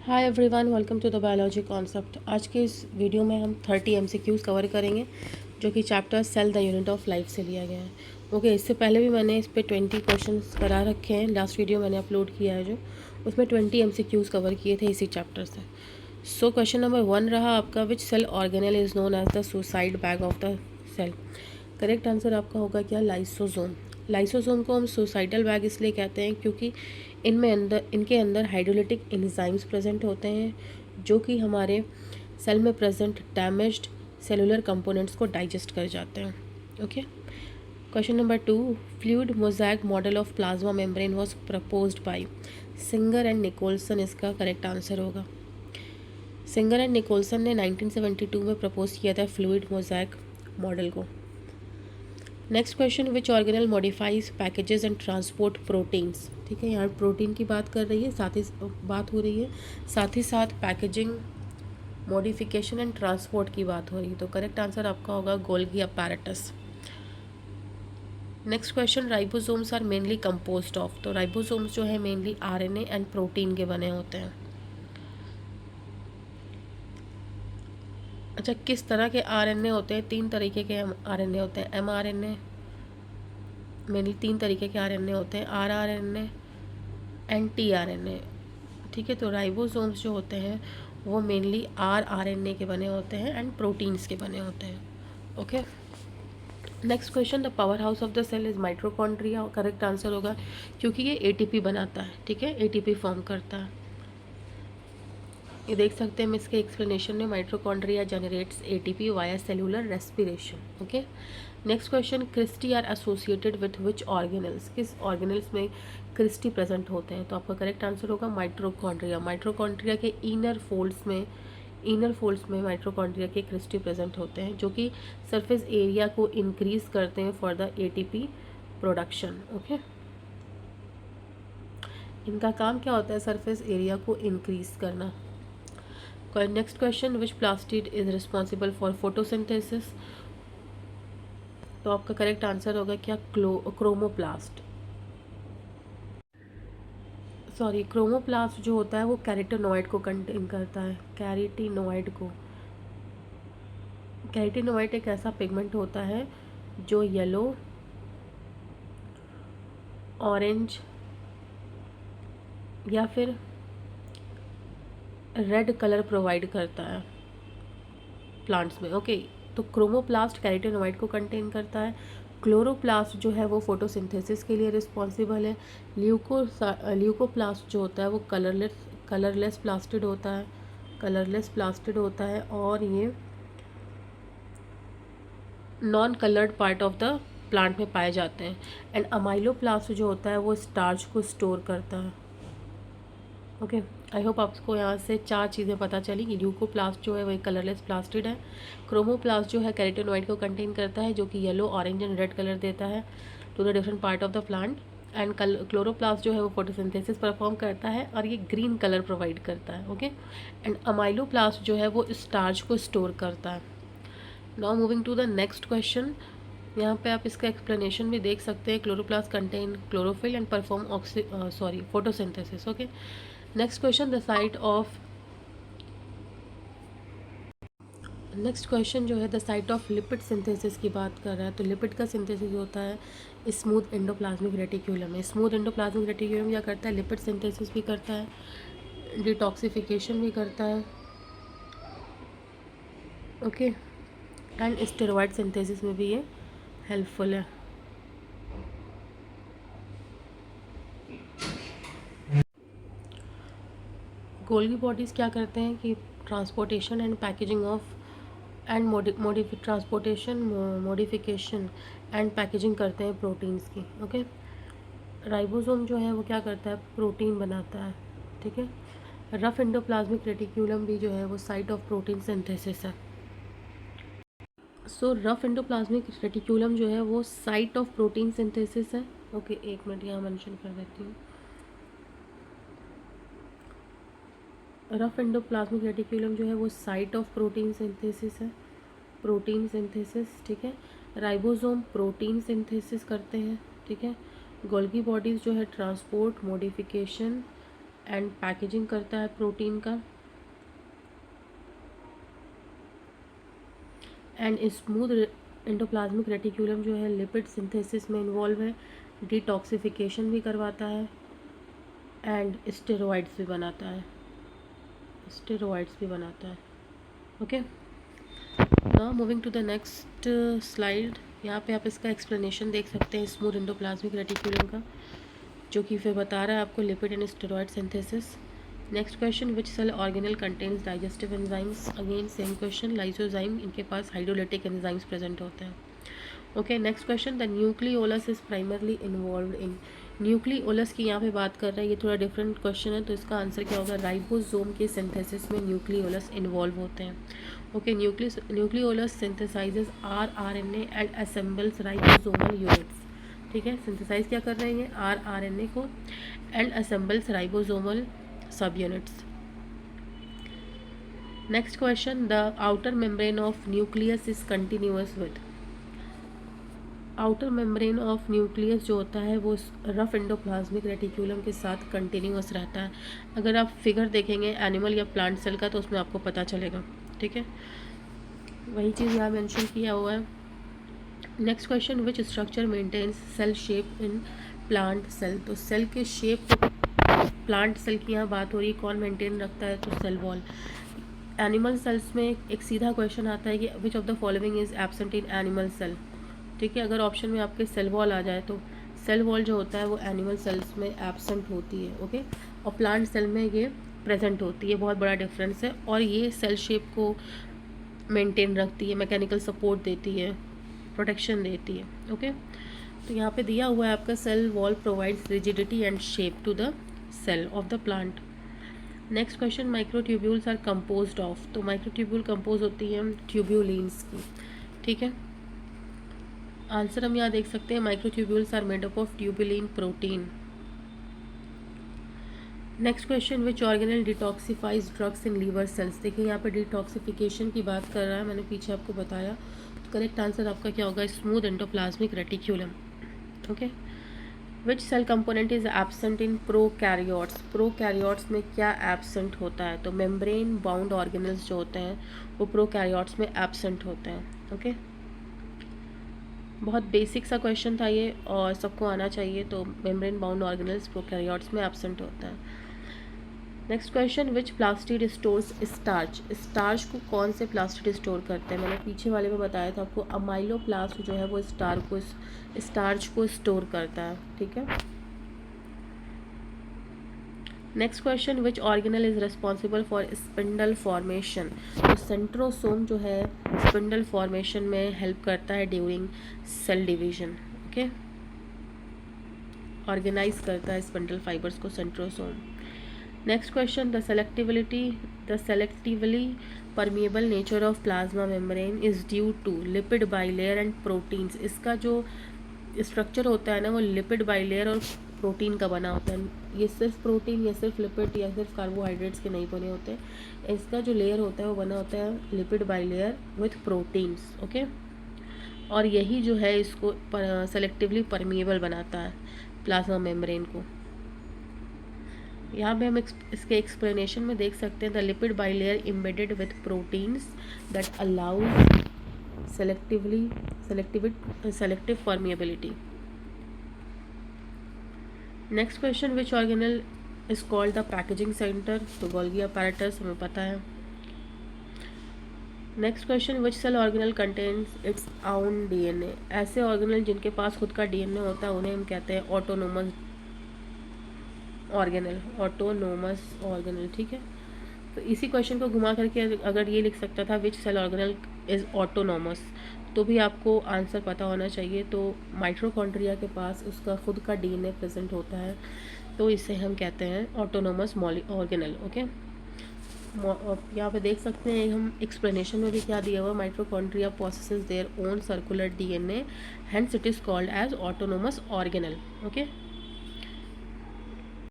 Hi everyone, welcome to the biology concept. आज के इस वीडियो में हम 30 एमसीक्यूज़ कवर करेंगे जो कि chapter cell the unit of life से लिया गया है। ओके, इससे पहले भी मैंने इस पे 20 क्वेश्चंस करा रखे हैं। लास्ट वीडियो मैंने अपलोड किया है जो उसमें 20 एमसीक्यूज़ कवर किए थे इसी चैप्टर से। सो क्वेश्चन नंबर 1 रहा आपका, which cell organelle is known as the suicide bag of the cell. Correct answer आपका होगा क्या, लाइसोसोम। लाइसोसोम को हम सुसाइडल बैग इसलिए कहते हैं क्योंकि इनके अंदर हाइड्रोलिटिक एंजाइम्स प्रेजेंट होते हैं जो कि हमारे सेल में प्रेजेंट डैमेज्ड सेलुलर कंपोनेंट्स को डाइजेस्ट कर जाते हैं। Okay, question number 2, fluid mosaic model of plasma membrane was proposed by Singer and Nicolson. इसका करेक्ट आंसर होगा, सिंगर एंड निकोलसन ने 1972 में प्रपोज किया था फ्लूइड मोज़ैक मॉडल को। Next question, which organelle modifies packages and transport proteins. ठीक है, यहाँ प्रोटीन की बात कर रही है, साथ ही बात हो रही है, साथ ही साथ पैकेजिंग मॉडिफिकेशन एंड ट्रांसपोर्ट की बात हो रही है। तो करेक्ट आंसर आपका होगा Golgi apparatus. Next question, ribosomes are mainly composed of. तो राइबोसोम्स जो है मेनली आरएनए एंड प्रोटीन के बने होते हैं। अच्छा, किस तरह के आरएनए होते हैं? 3 तरीके के आरएनए होते हैं। एमआरएनए, मेनली 3 तरीके के आरएनए होते हैं, आरआरएनए एंड टीआरएनए। ठीक है, तो राइबोसोम्स जो होते हैं वो मेनली आरआरएनए के बने होते हैं एंड प्रोटीन्स के बने होते हैं। Okay, next question, the power house of the cell is mitochondria. Correct answer होगा क्योंकि ये एटीपी बनाता है। ठीक है, एटीपी फॉर्म करता है। ये देख सकते हैं हम इसके एक्सप्लेनेशन में, mitochondria generates ATP via cellular respiration. Okay, next question, cristae are associated with which organelles. किस ऑर्गेनल्स में क्रिस्टी प्रेजेंट होते हैं? तो आपका करेक्ट आंसर होगा माइट्रोकॉन्ड्रिया। माइट्रोकॉन्ड्रिया के इनर फोल्ड्स में माइट्रोकॉन्ड्रिया के क्रिस्टी प्रेजेंट होते हैं जो कि सरफेस एरिया को इंक्रीज करते हैं for the ATP production. Okay, इनका काम क्या होता है? सरफेस एरिया को इंक्रीज करना। Next question, which plastid is responsible for photosynthesis. तो आपका करेक्ट आंसर होगा क्या, क्रोमोप्लास्ट। सॉरी, क्रोमोप्लास्ट जो होता है वो कैरोटीनॉइड को कंटेन करता है। कैरोटीनॉइड एक ऐसा पिगमेंट होता है जो येलो, ऑरेंज या फिर रेड कलर प्रोवाइड करता है प्लांट्स में। ओके, तो क्रोमोप्लास्ट कैरोटीनॉइड को कंटेन करता है। क्लोरोप्लास्ट जो है वो फोटोसिंथेसिस के लिए रिस्पॉन्सिबल है। ल्यूकोप्लास्ट जो होता है वो कलरलेस प्लास्टिड होता है और ये non coloured part of the plant में पाए जाते हैं। एंड अमाइलोप्लास्ट जो होता है वो स्टार्च को स्टोर करता है। ओके, आई होप आपको यहाँ से 4 चीज़ें पता चली कि ल्यूकोप्लास्ट जो है वो एक कलरलेस प्लास्टिड है। क्रोमोप्लास्ट जो है कैरोटीनॉइड को कंटेन करता है जो कि yellow, orange and red colour देता है to the different part of the plant. And chloroplast जो है वो फोटोसिंथेसिस परफॉर्म करता है और ये ग्रीन कलर प्रोवाइड करता है। ओके, एंड अमाइलोप्लास्ट जो है वो स्टार्च को स्टोर करता है। Now moving to the next question, यहाँ पे आप इसका एक्सप्लेनेशन भी देख सकते हैं। Chloroplast contain chlorophyll and perform photosynthesis. Okay, next question, जो है the site of lipid synthesis की बात कर रहा है। तो लिपिड का सिंथेसिस होता है स्मूथ एंडोप्लाज्मिक रेटिक्यूलम में। स्मूथ एंडोप्लाज्मिक रेटिक्यूलम क्या करता है? लिपिड सिंथेसिस भी करता है, डिटॉक्सिफिकेशन भी करता है। ओके, एंड स्टेरॉइड सिंथेसिस में भी ये हेल्पफुल है। गोल्गी बॉडीज़ क्या करते हैं कि transportation and packaging of and modification and packaging करते हैं प्रोटीन्स की। ओके, राइबोसोम जो है वो क्या करता है? प्रोटीन बनाता है। ठीक है, रफ एंडोप्लाज्मिक रेटिक्यूलम भी जो है वो साइट ऑफ प्रोटीन सिंथेसिस है। सो रफ एंडोप्लाज्मिक रेटिक्यूलम जो है वो साइट ऑफ प्रोटीन सिंथेसिस है। ओके, एक मिनट यहाँ मेंशन कर देती हूँ। रफ एंडोप्लाज्मिक रेटिक्यूलम जो है वो साइट ऑफ प्रोटीन सिंथेसिस है, प्रोटीन सिंथेसिस। ठीक है, राइबोसोम प्रोटीन सिंथेसिस करते हैं। ठीक है, गोल्गी बॉडीज़ जो है ट्रांसपोर्ट, मॉडिफिकेशन एंड पैकेजिंग करता है प्रोटीन का, एंड स्मूथ एंडोप्लाज्मिक रेटिकुलम जो है लिपिड सिंथेसिस में इन्वॉल्व है, डिटॉक्सिफिकेशन भी करवाता है, एंड स्टेरॉइड्स भी बनाता है, okay. Now moving to the next slide. यहाँ पे आप इसका एक्सप्लेनेशन देख सकते हैं स्मूथ एंडोप्लाज्मिक रेटिकुलम का, जो कि फिर बता रहा है आपको lipid and steroid synthesis. Next question, which cell organelle contains digestive enzymes. Again same question, lysozyme, इनके पास हाइड्रोलिटिक एंजाइम्स प्रेजेंट होते हैं, okay. Next question, the nucleolus is primarily involve in. Nucleolus की यहाँ पे बात कर रहे हैं, ये थोड़ा डिफरेंट क्वेश्चन है, तो इसका आंसर क्या होगा, राइबोसोम के सिंथेसिस में न्यूक्लियोलस इन्वॉल्व होते हैं, okay. Nucleolus synthesises RNA and assembles ribosomal units, ठीक है। सिंथेसाइज क्या कर रहे हैं, RNA को, एंड असेंबल्स राइबोसोमल सब units. Next question, the outer membrane of nucleus is continuous with. Outer membrane of nucleus जो होता है वो रफ एंडोप्लाज्मिक रेटिकुलम के साथ कंटिन्यूअस रहता है। अगर आप फिगर देखेंगे एनिमल या प्लांट सेल का तो उसमें आपको पता चलेगा, ठीक है। वही चीज़ यहाँ मेंशन किया हुआ है। Next question, which structure maintains cell shape in plant cell. तो सेल के शेप, प्लांट सेल की यहाँ बात हो रही है, कौन मेंटेन रखता है, तो सेल वॉल। एनिमल सेल्स में एक सीधा क्वेश्चन आता है कि which of the following is absent in animal cell, ठीक है। अगर ऑप्शन में आपके सेल वॉल आ जाए तो सेल वॉल जो होता है वो एनिमल सेल्स में एब्सेंट होती है, ओके, और प्लांट सेल में ये प्रेजेंट होती है। बहुत बड़ा डिफरेंस है, और ये सेल शेप को मेंटेन रखती है, मैकेनिकल सपोर्ट देती है, प्रोटेक्शन देती है, ओके। तो यहाँ पे दिया हुआ है आपका cell wall provides rigidity and shape to the cell of the plant. Next question, microtubules are composed of. तो माइक्रोट्यूब्यूल कंपोज होती है ट्यूब्यूलिन्स की, ठीक है। आंसर हम यहाँ देख सकते हैं, microtubules are made up of tubulin protein. Next question, which organelle detoxifies drugs in liver cells. देखिए यहाँ पे डिटॉक्सिफिकेशन की बात कर रहा है, मैंने पीछे आपको बताया। तो करेक्ट आंसर आपका क्या होगा, smooth endoplasmic reticulum, okay. Which cell component is absent in prokaryotes. Prokaryotes में क्या एब्सेंट होता है, तो मेम्ब्रेन बाउंड ऑर्गेनल्स जो होते हैं वो प्रोकैरियोट्स में एब्सेंट होते हैं, ओके। बहुत बेसिक सा क्वेश्चन था ये, और सबको आना चाहिए। तो मेम्ब्रेन बाउंड ऑर्गेनल्स प्रोकैरियोट्स में एब्सेंट होता है। नेक्स्ट क्वेश्चन, विच प्लास्टिड स्टोर्स स्टार्च। स्टार्च को कौन से प्लास्टिड स्टोर करते हैं, मैंने पीछे वाले में बताया था आपको, अमाइलोप्लास्ट जो है वो स्टार्च को स्टोर करता है, ठीक है। Next question, which organelle is responsible for spindle formation. तो सेंट्रोसोम जो है स्पिंडल फॉर्मेशन में हेल्प करता है during cell division, okay. Organise करता है स्पिंडल फाइबर्स को centrosome. Next question, the selectively permeable nature of plasma membrane is due to lipid bilayer and proteins. इसका जो स्ट्रक्चर होता है ना वो लिपिड बाइलेयर और प्रोटीन का बना होता है। ये सिर्फ प्रोटीन या सिर्फ लिपिड या सिर्फ कार्बोहाइड्रेट्स के नहीं बने होते। इसका जो लेयर होता है वो बना होता है lipid bilayer with proteins, okay. और यही जो है इसको सेलेक्टिवली परमिएबल बनाता है प्लाज्मा मेम्ब्रेन को। यहाँ पे हम इसके एक्सप्लेनेशन में देख सकते हैं, the lipid bilayer embedded with proteins that allows selective permeability. Next question, which organelle is called the packaging centre. तो गोल्गी अपैरेटस हमें पता है। Next question, which cell organelle contains its own DNA। ऐसे organelle जिनके पास खुद का DNA होता है उन्हें हम कहते हैं ऑटोनोमस ऑर्गेनल, ठीक है। तो इसी क्वेश्चन को घुमा करके अगर ये लिख सकता था, विच सेल ऑर्गेनल इज ऑटोनोमस, तो भी आपको आंसर पता होना चाहिए। तो माइटोकॉन्ड्रिया के पास उसका खुद का DNA प्रेजेंट होता है, तो इसे हम कहते हैं ऑटोनोमस ऑर्गेनल, ओके। यहाँ पे देख सकते हैं हम एक्सप्लेनेशन में भी क्या दिया हुआ, mitochondria possesses their own circular DNA, hence it is called as autonomous organelle, okay.